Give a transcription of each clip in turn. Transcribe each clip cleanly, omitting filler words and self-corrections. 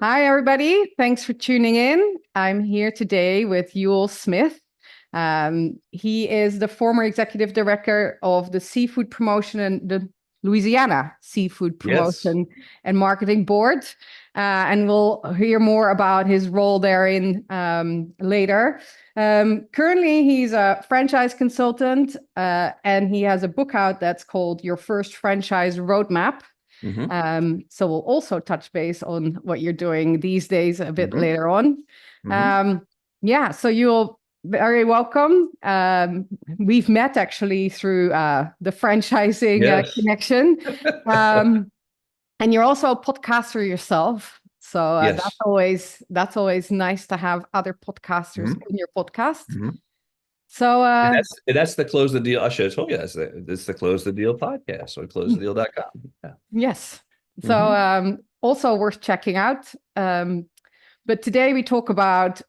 Hi, everybody. Thanks for tuning in. I'm here today with Ewell Smith. He is the former executive director of the seafood promotion and the Louisiana Seafood Promotion and Marketing Board. And we'll hear more about his role therein later. Currently, he's a franchise consultant, and he has a book out that's called Your First Franchise Roadmap. So we'll also touch base on what you're doing these days a bit later on. So you'll very welcome. We've met actually through the franchising connection. And you're also a podcaster yourself. So that's always nice to have other podcasters in your podcast. So that's the Close the Deal. I should have told you that's the Close the Deal podcast, so closethedeal.com. Yeah. Yes. So also worth checking out. But today we talk about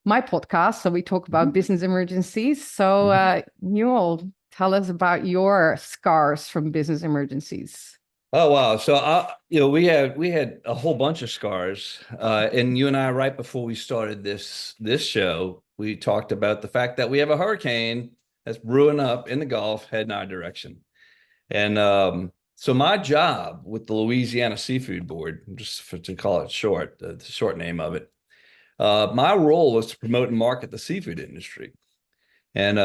my podcast. So we talk about business emergencies. So you all tell us about your scars from business emergencies. Oh wow! So we had a whole bunch of scars, and you and I, right before we started this show, we talked about the fact that we have a hurricane that's brewing up in the Gulf heading our direction. And so my job with the Louisiana Seafood Board, to call it short, the short name of it, my role was to promote and market the seafood industry. And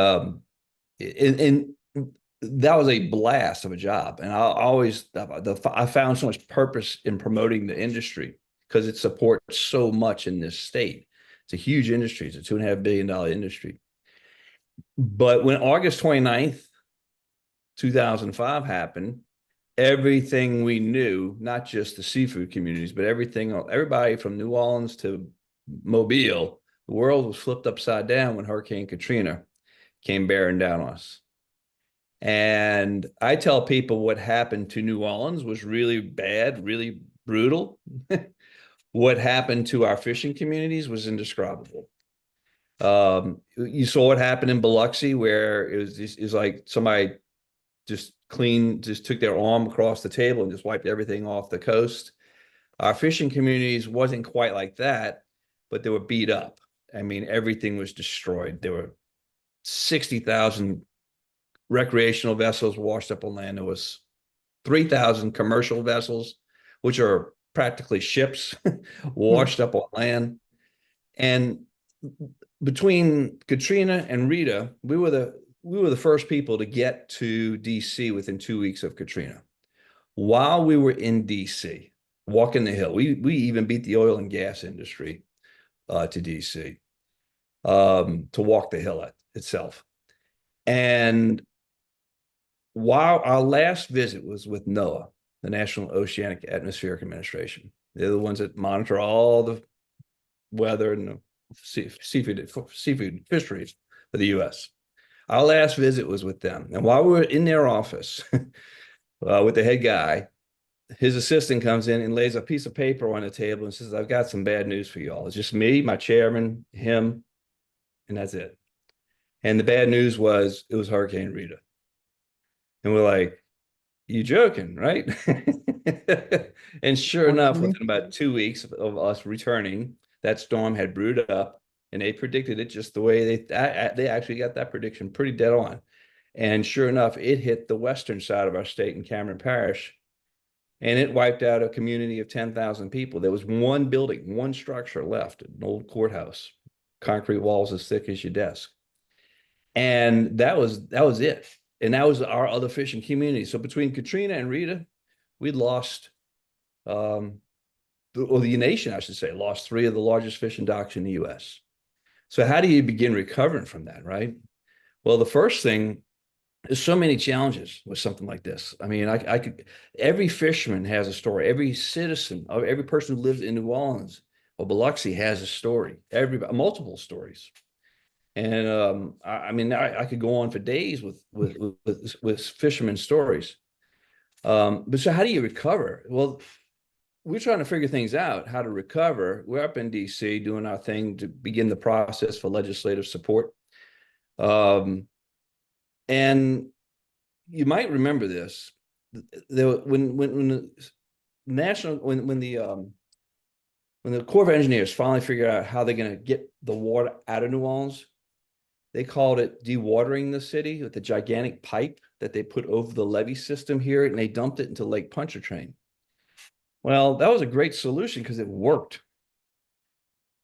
that was a blast of a job. And I found so much purpose in promoting the industry because it supports so much in this state. It's a huge industry. It's a $2.5 billion industry. But when August 29th, 2005 happened, everything we knew, not just the seafood communities, but everybody from New Orleans to Mobile, the world was flipped upside down when Hurricane Katrina came bearing down on us. And I tell people what happened to New Orleans was really bad, really brutal. What happened to our fishing communities was indescribable. You saw what happened in Biloxi, where it was like somebody just took their arm across the table and just wiped everything off the coast. Our fishing communities wasn't quite like that, but they were beat up. I mean, everything was destroyed. There were 60,000 recreational vessels washed up on land. There was 3,000 commercial vessels, which are practically ships, washed up on land. And between Katrina and Rita, we were the first people to get to DC within 2 weeks of Katrina. While we were in DC, walking the hill, we even beat the oil and gas industry to DC to walk the hill itself. And while our last visit was with NOAA, the National Oceanic Atmospheric Administration, they're the ones that monitor all the weather and the seafood fisheries for the U.S. Our last visit was with them. And while we were in their office with the head guy, his assistant comes in and lays a piece of paper on the table and says, "I've got some bad news for you all. It's just me, my chairman, him, and that's it." And the bad news was it was Hurricane Rita. And we're like, "You joking, right?" And sure enough, within about 2 weeks of us returning, that storm had brewed up, and they predicted it just the way they actually got that prediction pretty dead on. And sure enough, it hit the western side of our state in Cameron Parish, and it wiped out a community of 10,000 people. There was one building, one structure left, an old courthouse, concrete walls as thick as your desk. And that was it. And that was our other fishing community. So between Katrina and Rita, we'd lost, the nation, I should say, lost 3 of the largest fishing docks in the U.S. So how do you begin recovering from that, right? Well, the first thing, there's so many challenges with something like this. I mean, every fisherman has a story. Every citizen, every person who lives in New Orleans or Biloxi has a story, multiple stories. And I mean, I could go on for days with fishermen's stories. But so how do you recover? Well, we're trying to figure things out, how to recover. We're up in DC doing our thing to begin the process for legislative support. And you might remember this. There, when the national when the Corps of Engineers finally figured out how they're going to get the water out of New Orleans, they called it dewatering the city with the gigantic pipe that they put over the levee system here, and they dumped it into Lake Pontchartrain. Well, that was a great solution because it worked.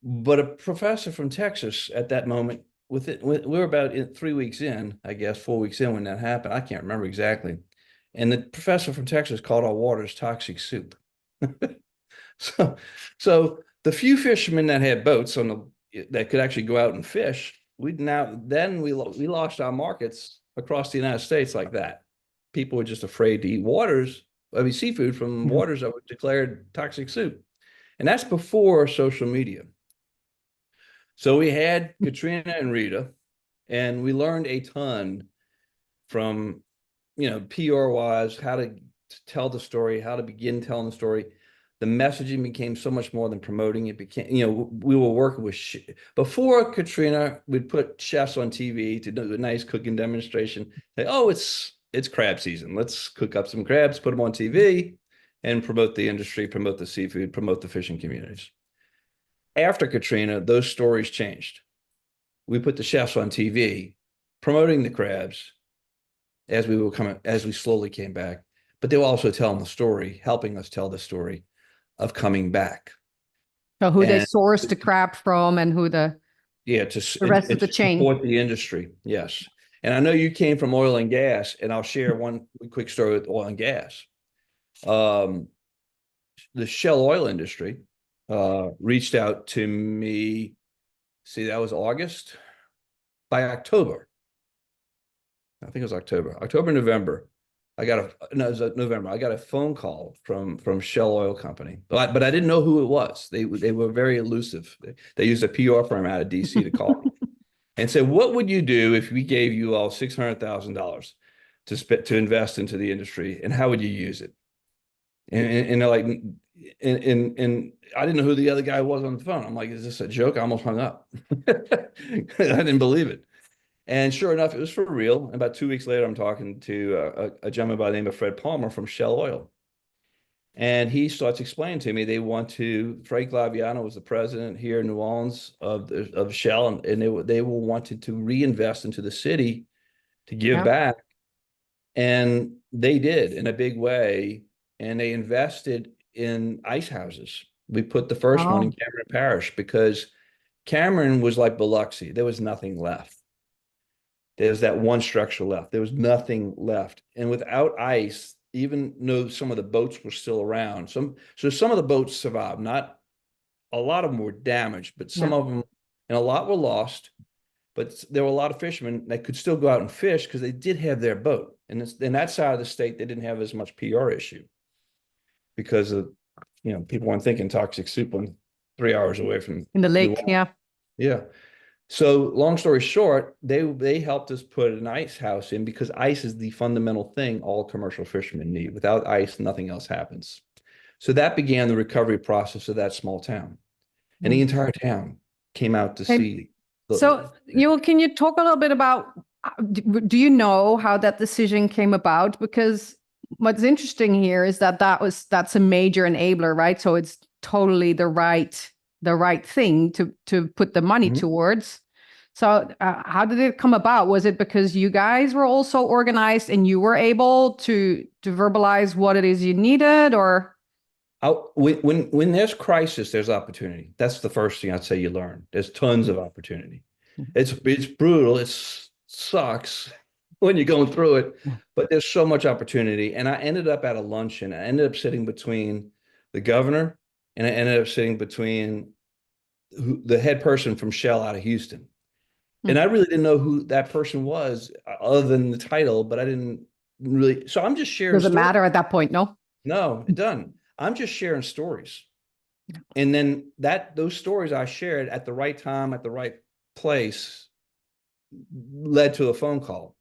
But a professor from Texas at that moment, we were about 3 weeks in, I guess, 4 weeks in when that happened. I can't remember exactly. And the professor from Texas called our waters toxic soup. So, so the few fishermen that had boats that could actually go out and fish, we lost our markets across the United States like that. People were just afraid to eat seafood from waters that were declared toxic soup. And that's before social media. So we had Katrina and Rita, and we learned a ton from, PR wise, how to tell the story, how to begin telling the story. The messaging became so much more than promoting. It became, we were working with, before Katrina, we'd put chefs on TV to do a nice cooking demonstration. Say, oh, it's crab season. Let's cook up some crabs, put them on TV and promote the industry, promote the seafood, promote the fishing communities. After Katrina, those stories changed. We put the chefs on TV promoting the crabs as we slowly came back, but they were also telling the story, helping us tell the story of coming back. So who they sourced the crab from and who the rest of the chain. Support the industry. Yes. And I know you came from oil and gas, and I'll share one quick story with oil and gas. The Shell oil industry reached out to me. See, that was August. By October, I think it was October, November. It was November. I got a phone call from Shell Oil Company, but I didn't know who it was. They were very elusive. They used a PR firm out of DC to call me and said, "What would you do if we gave you all $600,000 to invest into the industry, and how would you use it?" And they're like, and I didn't know who the other guy was on the phone. I'm like, "Is this a joke?" I almost hung up. I didn't believe it. And sure enough, it was for real. And about 2 weeks later, I'm talking to a gentleman by the name of Fred Palmer from Shell Oil. And he starts explaining to me Frank Laviano was the president here in New Orleans of Shell, and they wanted to reinvest into the city to give back. And they did in a big way. And they invested in ice houses. We put the first one in Cameron Parish because Cameron was like Biloxi. There was nothing left. There's that one structure left. There was nothing left. And without ice, even though some of the boats were still around, some of the boats survived. Not a lot of them were damaged, but some of them, and a lot were lost. But there were a lot of fishermen that could still go out and fish because they did have their boat. And in that side of the state, they didn't have as much PR issue because of, people weren't thinking toxic soup when 3 hours away from in the lake. Yeah. So long story short, they helped us put an ice house in because ice is the fundamental thing all commercial fishermen need. Without ice, nothing else happens. So that began the recovery process of that small town. And the entire town came out to see. So, can you talk a little bit about, do you know how that decision came about? Because what's interesting here is that's a major enabler, right? So it's totally the right thing to put the money towards. So how did it come about? Was it because you guys were also organized and you were able to verbalize what it is you needed, or? When there's crisis, there's opportunity. That's the first thing I'd say you learn. There's tons of opportunity. It's brutal. It sucks when you're going through it, but there's so much opportunity. And I ended up at a luncheon. I ended up sitting between the governor, and I ended up sitting between the head person from Shell out of Houston. And I really didn't know who that person was other than the title, but I didn't really. So I'm just sharing. Does it matter at that point? No, it doesn't. I'm just sharing stories. And then those stories I shared at the right time, at the right place led to a phone call.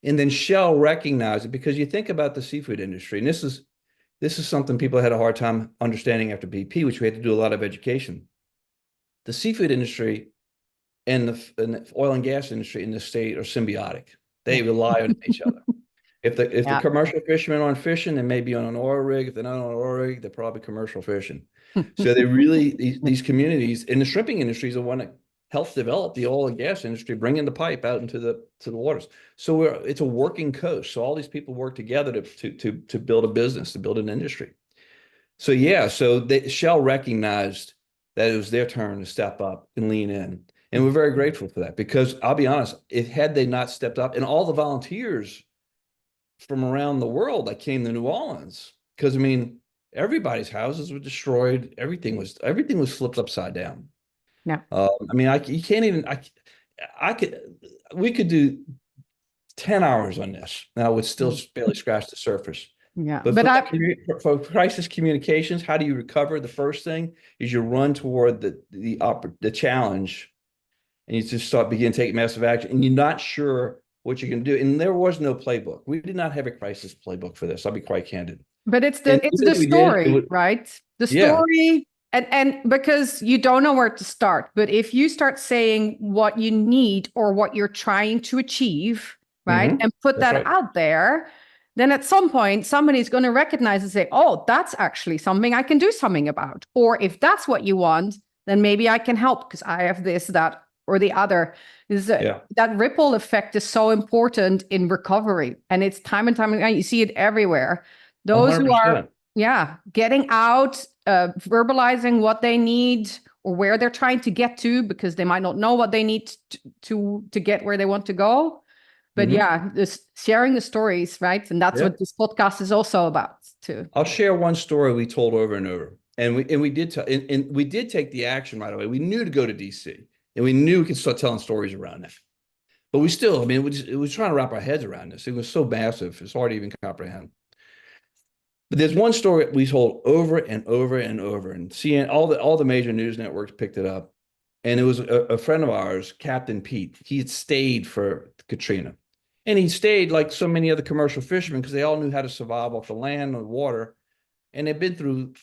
And then Shell recognized it, because you think about the seafood industry, and this is something people had a hard time understanding after BP, which we had to do a lot of education. The seafood industry and the oil and gas industry in the state are symbiotic. They rely on each other. If the Yeah. commercial fishermen aren't fishing, they may be on an oil rig. If they're not on an oil rig, they're probably commercial fishing. So they really these communities in the shrimping industry is the one that helps develop the oil and gas industry, bringing the pipe out into the waters. So it's a working coast. So all these people work together to build a business, to build an industry. So yeah, so Shell recognized that it was their turn to step up and lean in. And we're very grateful for that because I'll be honest, if had they not stepped up and all the volunteers from around the world that came to New Orleans, because I mean, everybody's houses were destroyed. Everything was flipped upside down. Yeah. I mean, you can't even, we could do 10 hours on this. And I would still barely scratch the surface. Yeah. But But for crisis communications, how do you recover? The first thing is you run toward the challenge, and you just begin taking massive action, and you're not sure what you're going to do. And there was no playbook. We did not have a crisis playbook for this. I'll be quite candid. it's And the even if we did, story, right? The yeah. story, and because you don't know where to start, but if you start saying what you need or what you're trying to achieve, right, and put That's that right. out there, then at some point somebody's going to recognize and say, "Oh, that's actually something I can do something about." Or if that's what you want, then maybe I can help because I have this, that, or the other. That ripple effect is so important in recovery, and it's time and time again. You see it everywhere. Those who are 100%. getting out, verbalizing what they need or where they're trying to get to, because they might not know what they need to get where they want to go. But this sharing the stories, right? And that's what this podcast is also about too. I'll share one story we told over and over. And we did take the action right away. We knew to go to DC, and we knew we could start telling stories around that. But we still, I mean, it was trying to wrap our heads around this. It was so massive, it's hard to even comprehend. But there's one story we told over and over and over, and seeing all the major news networks picked it up. And it was a friend of ours, Captain Pete. He had stayed for Katrina. And he stayed like so many other commercial fishermen because they all knew how to survive off the land and the water. And they'd been through,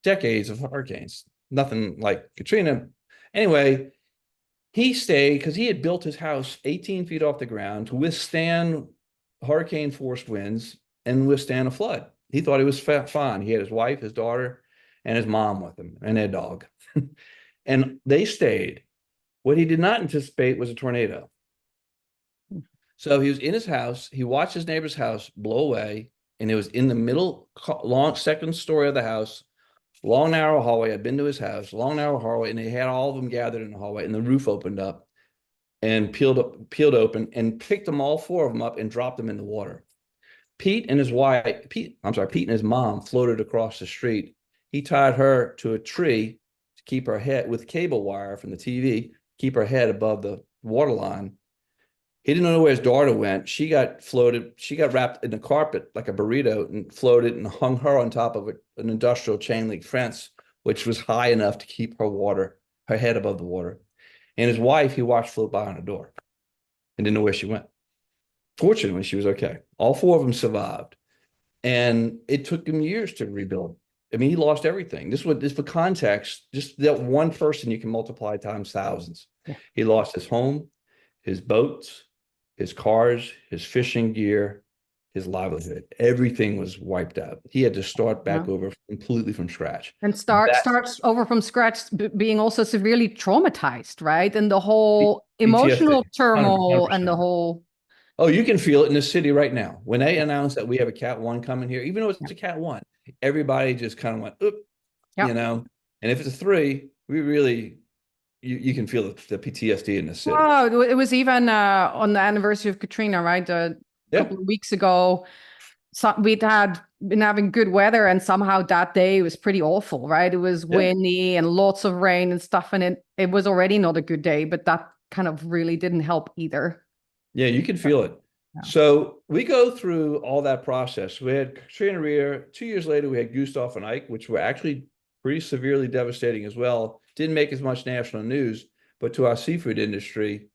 decades of hurricanes. Nothing like Katrina. Anyway, he stayed because he had built his house 18 feet off the ground to withstand hurricane force winds and withstand a flood. He thought he was fine. He had his wife, his daughter, and his mom with him, and their dog. And they stayed. What he did not anticipate was a tornado. So he was in his house. He watched his neighbor's house blow away, and it was in the middle, long second story of the house, long, narrow hallway. I'd been to his house, long, narrow hallway, and they had all of them gathered in the hallway, and the roof opened up and peeled open and picked them, all four of them up, and dropped them in the water. Pete and his mom floated across the street. He tied her to a tree to keep her head with cable wire from the TV, keep her head above the water line. He didn't know where his daughter went. She got wrapped in the carpet like a burrito and floated, and hung her on top of an industrial chain link fence, which was high enough to keep her head above the water. And his wife, he watched float by on the door and didn't know where she went. Fortunately, she was okay. All four of them survived. And it took him years to rebuild. I mean, he lost everything. This for context, just that one person you can multiply times thousands. Yeah. He lost his home, his boats, his cars, his fishing gear, his livelihood. Everything was wiped out. He had to start back over completely from scratch. And starts over from scratch, being also severely traumatized, right? And the whole emotional turmoil 100%. And the whole... Oh, you can feel it in the city right now. When they announced that we have a Cat 1 coming here, even though it's a Cat 1, everybody just kind of went, oop, And if it's a 3, we really, you can feel the PTSD in the city. Oh, it was even on the anniversary of Katrina, right? A couple of weeks ago, we'd been having good weather, and somehow that day was pretty awful, right? It was windy and lots of rain and stuff, and it was already not a good day, but that kind of really didn't help either. Yeah, you can feel it. Yeah. So we go through all that process. We had Katrina Rita. 2 years later, we had Gustav and Ike, which were actually pretty severely devastating as well. Didn't make as much national news, but to our seafood industry,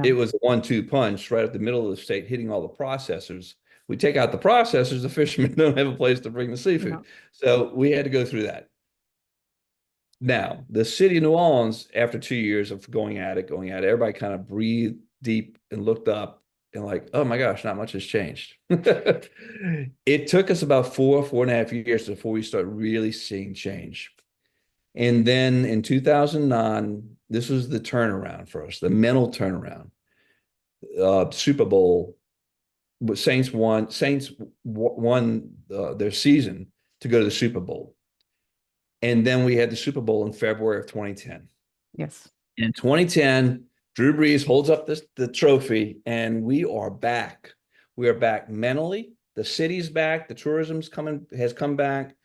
it was a 1-2 punch right up the middle of the state, hitting all the processors. We take out the processors, the fishermen don't have a place to bring the seafood. No. So we had to go through that. Now, the city of New Orleans, after 2 years of going at it, everybody kind of breathed deep and looked up and like, oh my gosh, not much has changed. It took us about 4.5 years before we start really seeing change. And then in 2009, this was the turnaround for us, the mental turnaround. Super Bowl, Saints won their season to go to the Super Bowl. And then we had the Super Bowl in February of 2010. Yes. In 2010, Drew Brees holds up the trophy, and we are back. We are back mentally. The city's back. The tourism's has come back.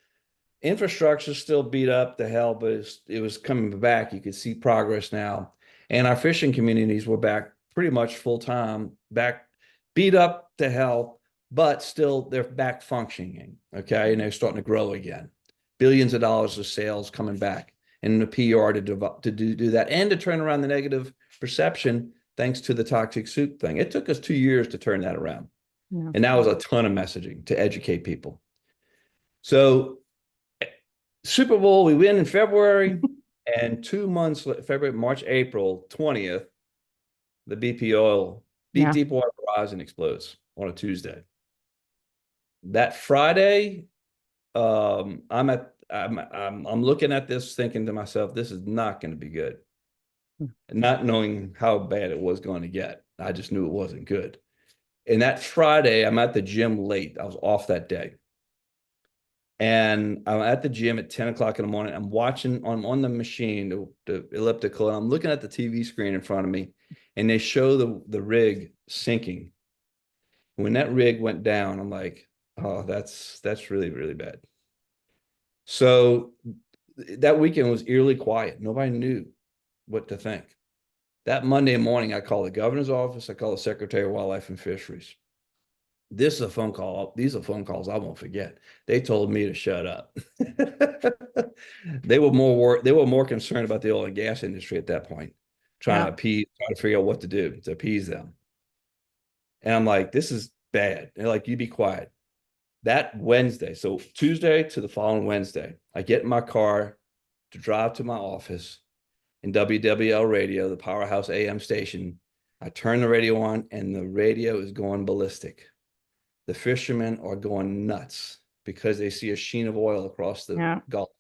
Infrastructure's still beat up to hell, but it was coming back. You could see progress now. And our fishing communities were back pretty much full time, back beat up to hell, but still they're back functioning. Okay. And they're starting to grow again. Billions of dollars of sales coming back, and the PR to do that, and to turn around the negative perception thanks to the toxic soup thing. It took us 2 years to turn that around. Yeah. And that was a ton of messaging to educate people. So Super Bowl, we win in February, and 2 months, February, March, April 20th, the Deepwater Horizon explodes on a Tuesday. That Friday, I'm looking at this thinking to myself, this is not going to be good. And not knowing how bad it was going to get. I just knew it wasn't good. And that Friday, I'm at the gym late. I was off that day. And I'm at the gym at 10 o'clock in the morning. I'm watching on the machine, the elliptical, and I'm looking at the TV screen in front of me, and they show the rig sinking. When that rig went down, I'm like, oh, that's really, really bad. So that weekend was eerily quiet. Nobody knew what to think. That Monday morning, I called the governor's office. I called the Secretary of Wildlife and Fisheries. This is a phone call. These are phone calls I won't forget. They told me to shut up. They were more concerned about the oil and gas industry at that point, trying to figure out what to do to appease them. And I'm like, this is bad. They're like, you be quiet. That Wednesday, so Tuesday to the following Wednesday, I get in my car to drive to my office in WWL radio, the powerhouse AM station. I turn the radio on, and the radio is going ballistic. The fishermen are going nuts because they see a sheen of oil across the Gulf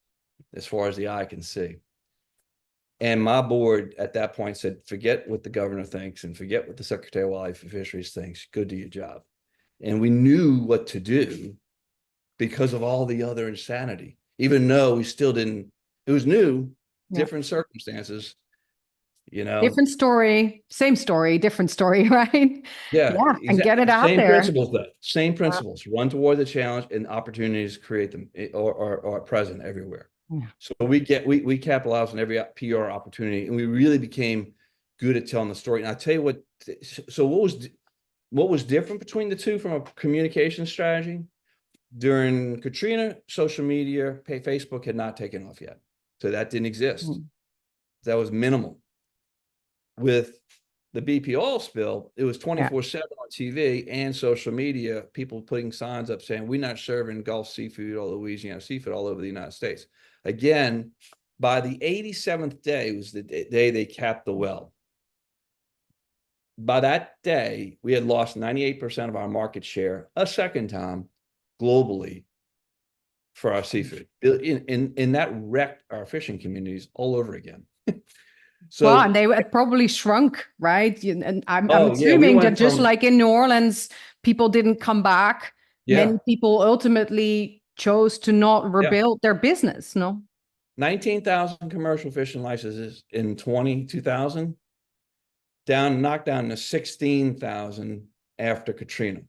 as far as the eye can see. And my board at that point said, forget what the governor thinks and forget what the Secretary of Wildlife and Fisheries thinks. Go do your job. And we knew what to do because of all the other insanity, even though we still didn't, it was new, different circumstances. Different story, same story, different story, right? Yeah, exactly. And get it out Same there. principles, though. Same principles. Run toward the challenge, and opportunities create them or are present everywhere. Yeah. So we capitalized on every PR opportunity, and we really became good at telling the story. And I tell you what. So what was different between the two from a communication strategy? During Katrina, social media, Facebook had not taken off yet, so that didn't exist. That was minimal. With the BP oil spill, it was 24/7 on TV and social media, people putting signs up saying, we're not serving Gulf seafood or Louisiana seafood all over the United States. Again, by the 87th day was the day they capped the well. By that day, we had lost 98% of our market share a second time globally for our seafood. In that wrecked our fishing communities all over again. So, and they had probably shrunk, right? And I'm assuming that just like in New Orleans, people didn't come back. Many people ultimately chose to not rebuild their business, no? 19,000 commercial fishing licenses in 2000, knocked down to 16,000 after Katrina.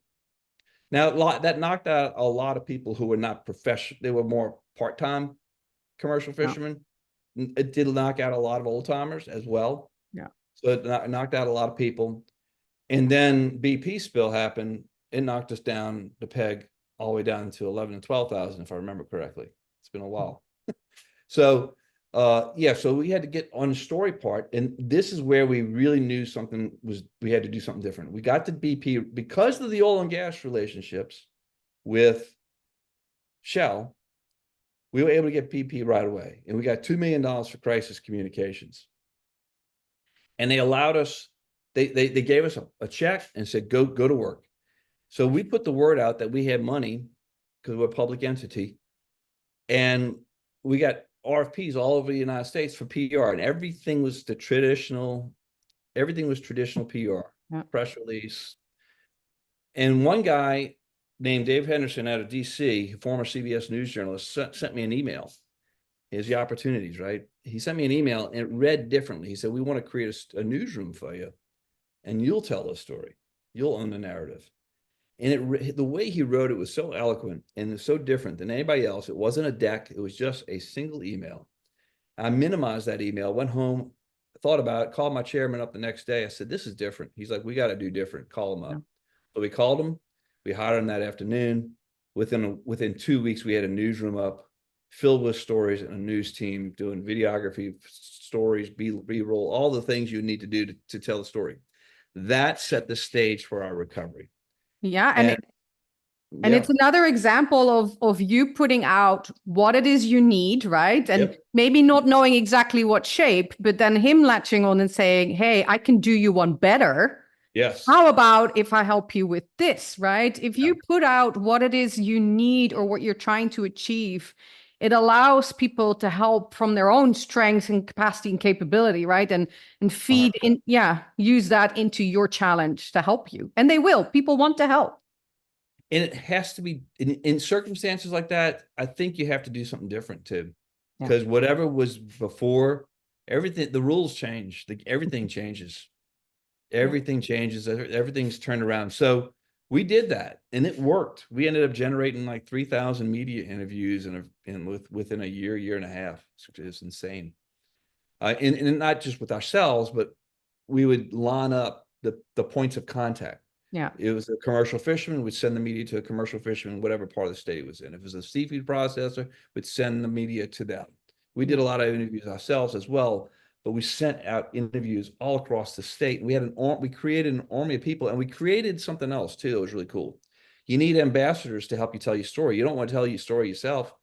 Now, that knocked out a lot of people who were not professional. They were more part-time commercial fishermen. It did knock out a lot of old timers as well. Yeah. So it knocked out a lot of people. And then BP spill happened. It knocked us down the peg all the way down to 11 and 12,000, if I remember correctly. It's been a while. So, so we had to get on the story part. And this is where we really knew we had to do something different. We got to BP because of the oil and gas relationships with Shell. We were able to get BP right away, and we got $2 million for crisis communications. And they allowed us They gave us a check and said, go to work. So we put the word out that we had money because we're a public entity. And we got RFPs all over the United States for PR, and everything was traditional PR, Yeah. press release. And one guy named Dave Henderson out of DC, former CBS News journalist, sent me an email. Here's the opportunities, right? He sent me an email and it read differently. He said, we want to create a newsroom for you and you'll tell the story. You'll own the narrative. And the way he wrote it was so eloquent and so different than anybody else. It wasn't a deck. It was just a single email. I minimized that email, went home, thought about it, called my chairman up the next day. I said, this is different. He's like, we got to do different. Call him up. Yeah. So we called him. We hired him that afternoon. Within 2 weeks, we had a newsroom up filled with stories and a news team doing videography, stories, B-roll, all the things you need to do to tell the story. That set the stage for our recovery. Yeah. And Yeah. it's another example of you putting out what it is you need, right? And maybe not knowing exactly what shape, but then him latching on and saying, hey, I can do you one better. Yes. How about if I help you with this, right? If you put out what it is you need or what you're trying to achieve, it allows people to help from their own strengths and capacity and capability, right? And feed in, use that into your challenge to help you. And they will. People want to help. And it has to be in circumstances like that. I think you have to do something different too, because whatever was before, everything, the rules change. Everything changes. Everything changes. Everything's turned around. So we did that, and it worked. We ended up generating like 3,000 media interviews within a year and a half. It's insane. And not just with ourselves, but we would line up the points of contact. Yeah. It was a commercial fisherman, we'd send the media to a commercial fisherman, whatever part of the state it was in. If it was a seafood processor, we'd send the media to them. We did a lot of interviews ourselves as well, but we sent out interviews all across the state. We created an army of people, and we created something else too that was really cool. You need ambassadors to help you tell your story. You don't want to tell your story yourself.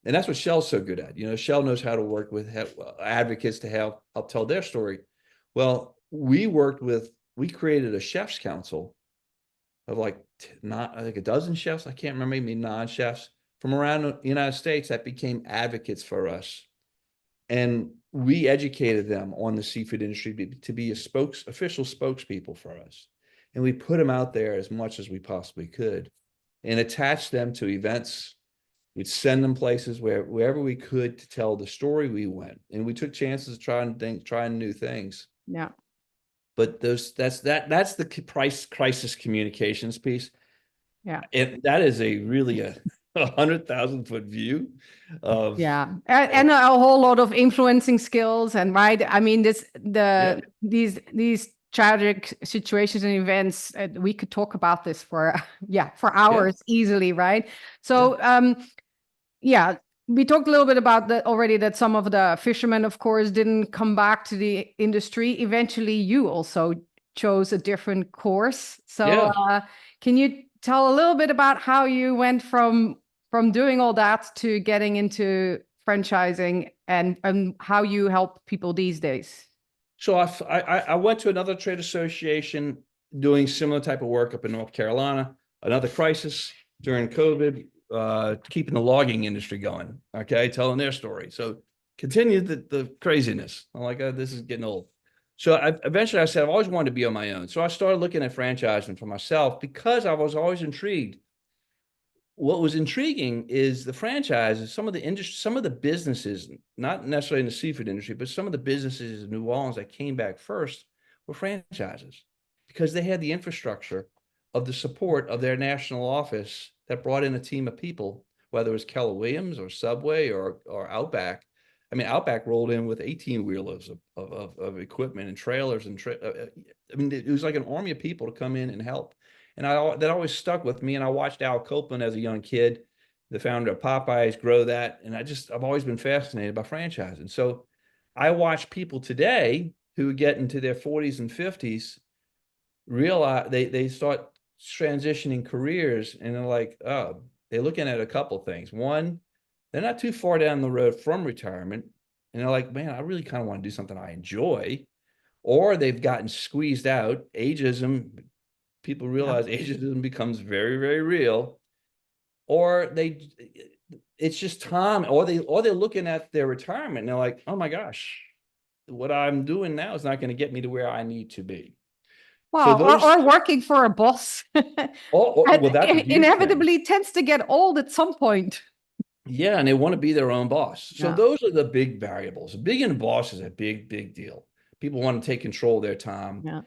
And that's what Shell's so good at. You know, Shell knows how to work with advocates to help tell their story. Well, we created a chef's council of I think a dozen chefs. I can't remember, maybe non-chefs from around the United States that became advocates for us. And we educated them on the seafood industry to be official spokespeople for us. And we put them out there as much as we possibly could and attached them to events. We'd send them places wherever we could to tell the story. We went, and we took chances of trying new things. Yeah. But that's the crisis communications piece. Yeah. And that is really a 100,000-foot view of and a whole lot of influencing skills. And right, I mean, these tragic situations and events, we could talk about this for hours easily, right? So we talked a little bit about that already, that some of the fishermen, of course, didn't come back to the industry. Eventually, you also chose a different course. So can you tell a little bit about how you went from doing all that to getting into franchising and how you help people these days? So I went to another trade association doing similar type of work up in North Carolina, another crisis during COVID. Keeping the logging industry going, telling their story. So continued the craziness. I'm like, this is getting old. So eventually I said, I've always wanted to be on my own. So I started looking at franchising for myself because I was always intrigued. What was intriguing is the franchises, some of the businesses, not necessarily in the seafood industry, but some of the businesses in New Orleans that came back first were franchises because they had the infrastructure of the support of their national office that brought in a team of people, whether it was Keller Williams or Subway or Outback. I mean, Outback rolled in with 18-wheelers of equipment and trailers I mean, it was like an army of people to come in and help. And that always stuck with me. And I watched Al Copeland as a young kid, the founder of Popeyes, grow that. And I've always been fascinated by franchising. So I watch people today who get into their 40s and 50s realize they start transitioning careers, and they're like, they're looking at a couple things. One, they're not too far down the road from retirement, and they're like, man, I really kind of want to do something I enjoy. or they've gotten squeezed out. Ageism, people realize ageism becomes very, very real, or it's just time, or they're looking at their retirement and they're like, oh my gosh, what I'm doing now is not going to get me to where I need to be. So Well, those, or working for a boss. well, that's a huge thing. Inevitably tends to get old at some point. Yeah, and they want to be their own boss. So Yeah. those are the big variables. Being a boss is a big, big deal. People want to take control of their time. Yeah.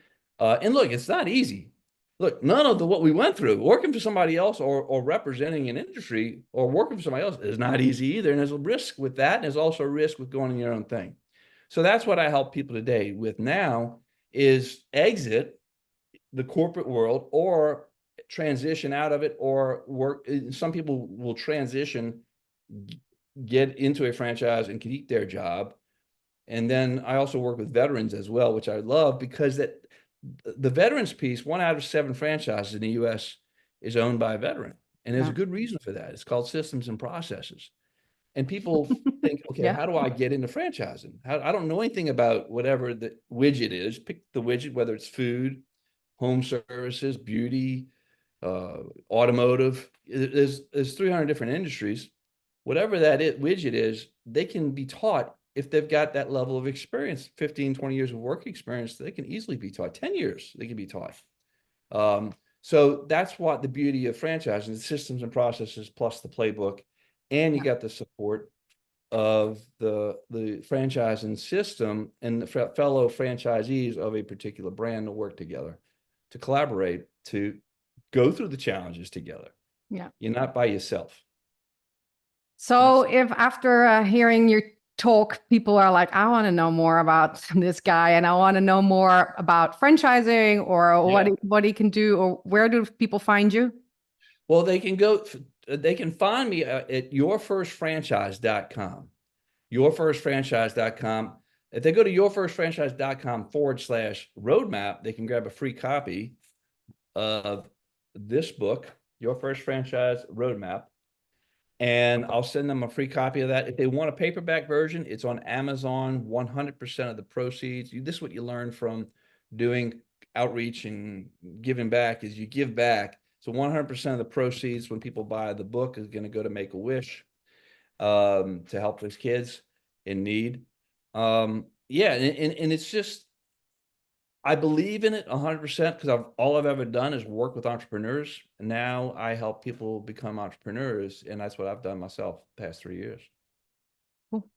And look, it's not easy. Look, none of what we went through, working for somebody else or representing an industry or working for somebody else is not easy either. And there's a risk with that. And there's also a risk with going in your own thing. So that's what I help people today with now is exit the corporate world or transition out of it or work. Some people will transition, get into a franchise and keep their job. And then I also work with veterans as well, which I love because that the veterans piece, 1 out of 7 franchises in the US is owned by a veteran. And there's a good reason for that. It's called systems and processes. And people think, okay, how do I get into franchising? I don't know anything about whatever the widget is. Pick the widget, whether it's food, home services, beauty, automotive. There's 300 different industries. Whatever that widget is, they can be taught if they've got that level of experience, 15, 20 years of work experience, they can easily be taught. 10 years, they can be taught. So that's what the beauty of franchising, the systems and processes plus the playbook. And you got the support of the franchising system and the fellow franchisees of a particular brand to work together, to collaborate, to go through the challenges together. Yeah. You're not by yourself. So if after hearing your talk, people are like, I want to know more about this guy and I want to know more about franchising or what he can do, or where do people find you? Well, they can find me at yourfirstfranchise.com. Yourfirstfranchise.com. If they go to yourfirstfranchise.com/roadmap, they can grab a free copy of this book, Your First Franchise Roadmap. And I'll send them a free copy of that. If they want a paperback version, it's on Amazon. 100% of the proceeds. This is what you learn from doing outreach and giving back is you give back. So 100% of the proceeds when people buy the book is going to go to Make-A-Wish to help those kids in need. And it's just, I believe in it 100% because all I've ever done is work with entrepreneurs. And now I help people become entrepreneurs. And that's what I've done myself the past 3 years. Cool.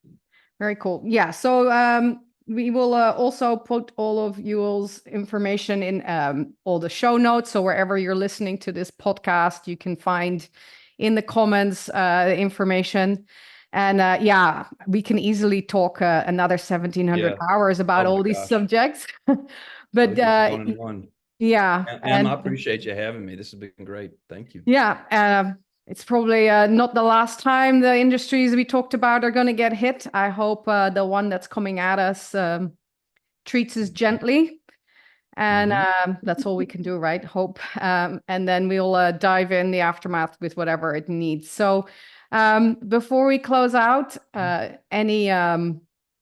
Very cool. Yeah. So we will also put all of Ewell's information in all the show notes. So wherever you're listening to this podcast, you can find in the comments information. And we can easily talk another 1,700 hours about all these subjects. But yeah, and I appreciate you having me. This has been great. Thank you. Yeah, it's probably not the last time the industries we talked about are going to get hit. I hope the one that's coming at us treats us gently. And that's all we can do, right? Hope. And then we'll dive in the aftermath with whatever it needs. So before we close out, any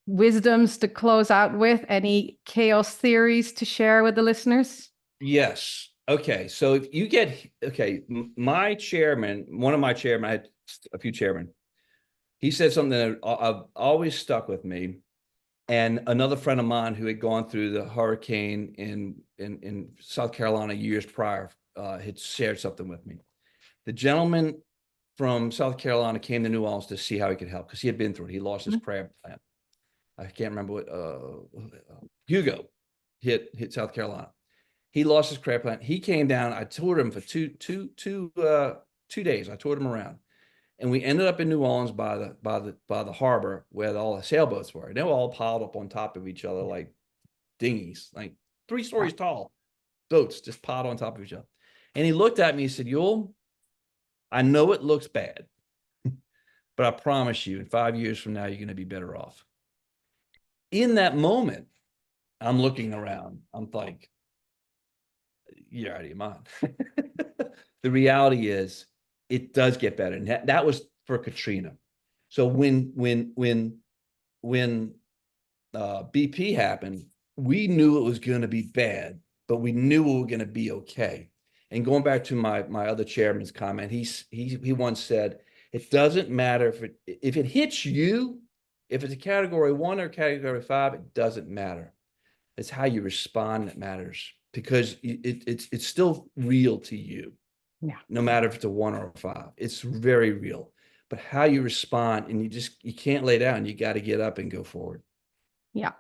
wisdoms to close out with? Any chaos theories to share with the listeners? Yes. Okay. So if you my chairman, one of my chairmen, I had a few chairmen, he said something that I've always stuck with me. And another friend of mine who had gone through the hurricane in South Carolina years prior had shared something with me. The gentleman from South Carolina came to New Orleans to see how he could help because he had been through it. He lost his crab plant. I can't remember what Hugo hit South Carolina. He lost his crab plant. He came down. I toured him for two days. I toured him around. And we ended up in New Orleans by the harbor where all the sailboats were. They were all piled up on top of each other like dinghies, like 3 stories tall boats just piled on top of each other. And he looked at me and said, Ewell, I know it looks bad, but I promise you in 5 years from now, you're going to be better off. In that moment, I'm looking around. I'm like, you're out of your mind. The reality is, it does get better. And that was for Katrina. So when BP happened, we knew it was going to be bad, but we knew we were going to be okay. And going back to my other chairman's comment, he once said, it doesn't matter if it hits you, if it's a category 1 or category 5, it doesn't matter. It's how you respond that matters, because it's still real to you. Yeah. No matter if it's a 1 or a 5, it's very real. But how you respond, and you can't lay down. You got to get up and go forward. Yeah.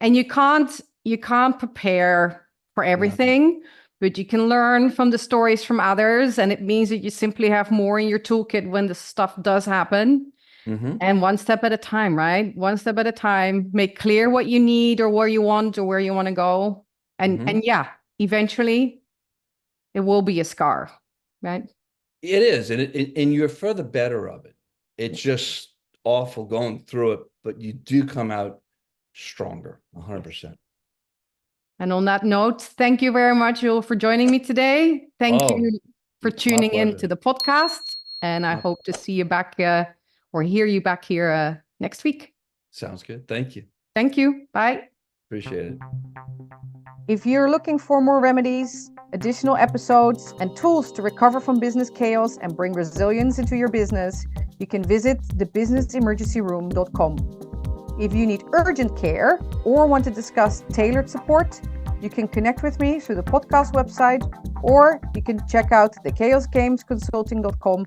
And you can't prepare for everything, but you can learn from the stories from others. And it means that you simply have more in your toolkit when the stuff does happen. Mm-hmm. And one step at a time, right? One step at a time, make clear what you need or where you want to go. And yeah, eventually it will be a scar, right? It is. And you're for the better of it. It's just awful going through it, but you do come out stronger, 100%. And on that note, thank you very much, Ewell, for joining me today. Thank you for tuning in to the podcast. And I hope to see you back or hear you back here next week. Sounds good. Thank you. Thank you. Bye. Appreciate it. If you're looking for more remedies, additional episodes, and tools to recover from business chaos and bring resilience into your business, you can visit thebusinessemergencyroom.com. If you need urgent care or want to discuss tailored support, you can connect with me through the podcast website, or you can check out thechaosgamesconsulting.com